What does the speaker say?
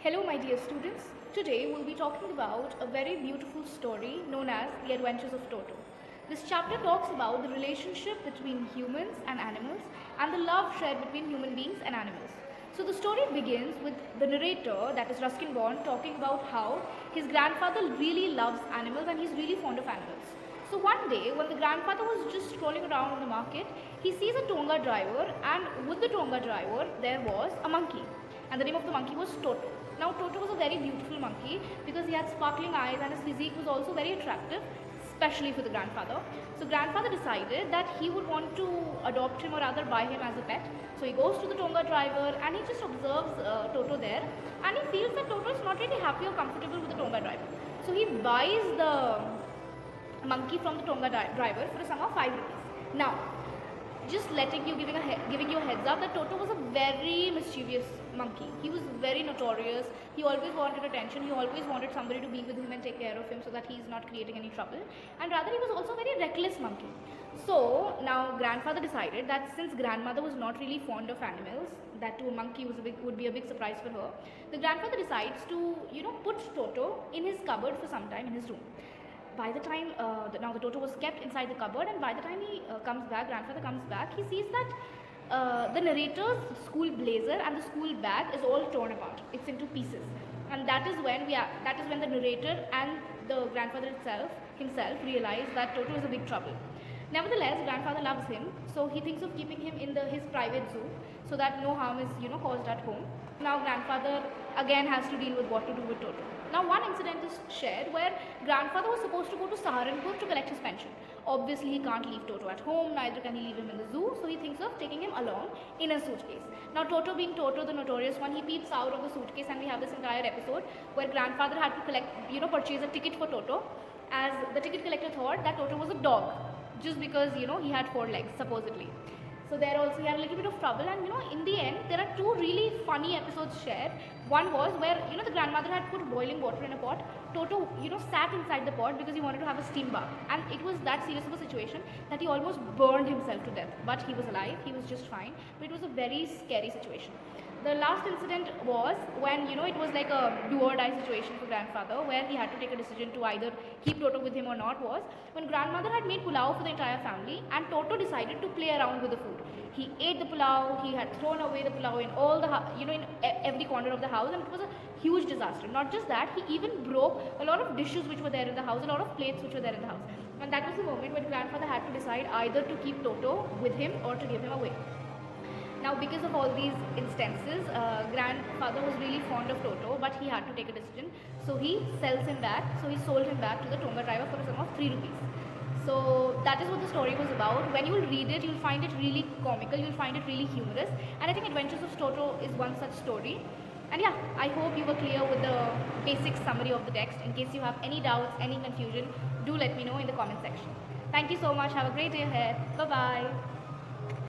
Hello, my dear students. Today we'll be talking about a very beautiful story known as The Adventures of Toto. This chapter talks about the relationship between humans and animals and the love shared between human beings and animals. So the story begins with the narrator, that is Ruskin, talking about how his grandfather really loves animals and he's really fond of animals. So one day, when the grandfather was just strolling around in the market, he sees a Tonga driver, and with the Tonga driver, there was a monkey. And the name of the monkey was Toto. Now, Toto was a very beautiful monkey because he had sparkling eyes and his physique was also very attractive, especially for the grandfather. So, grandfather decided that he would want to adopt him or rather buy him as a pet. So, he goes to the Tonga driver and he just observes Toto there, and he feels that Toto is not really happy or comfortable with the Tonga driver. So, he buys the monkey from the Tonga driver for a sum of 5 rupees. Now, just giving you a heads up that Toto was a very mischievous monkey. He was very notorious. He always wanted attention. He always wanted somebody to be with him and take care of him so that he's not creating any trouble. And rather, he was also a very reckless monkey. So now grandfather decided that since grandmother was not really fond of animals, that to a monkey would be a big surprise for her. The grandfather decides to put Toto in his cupboard for some time in his room. By the time now the Toto was kept inside the cupboard, and by the time grandfather comes back, he sees that the narrator's school blazer and the school bag is all torn apart. It's into pieces, and that is when the narrator and the grandfather himself realize that Toto is a big trouble. Nevertheless, grandfather loves him, so he thinks of keeping him in his private zoo so that no harm is caused at home. Now grandfather again has to deal with what to do with Toto. Now one incident is shared where grandfather was supposed to go to Saharanpur to collect his pension. Obviously he can't leave Toto at home, neither can he leave him in the zoo, so he thinks of taking him along in a suitcase. Now Toto, being Toto the notorious one, he peeps out of the suitcase, and we have this entire episode where grandfather had to purchase a ticket for Toto, as the ticket collector thought that Toto was a dog just because he had 4 legs supposedly. So there also he had a little bit of trouble, and in the end there are 2 really funny episodes shared. One was where the grandmother had put boiling water in a pot. Toto sat inside the pot because he wanted to have a steam bath, and it was that serious of a situation that he almost burned himself to death. But he was alive, he was just fine. But it was a very scary situation. The last incident was when it was like a do or die situation for grandfather, where he had to take a decision to either keep Toto with him or not. Was when grandmother had made pulao for the entire family, and Toto decided to play around with the food. He ate the pulao. He had thrown away the pulao in all the in every corner of the house, and it was a huge disaster. Not just that, he even broke a lot of dishes which were there in the house, a lot of plates which were there in the house. And that was the moment when grandfather had to decide either to keep Toto with him or to give him away. Now, because of all these instances, grandfather was really fond of Toto, but he had to take a decision. So he sells him back. So he sold him back to the Tonga driver for a sum of 3 rupees. So that is what the story was about. When you will read it, you'll find it really comical. You'll find it really humorous. And I think Adventures of Toto is one such story. And yeah, I hope you were clear with the basic summary of the text. In case you have any doubts, any confusion, do let me know in the comment section. Thank you so much. Have a great day ahead. Bye-bye.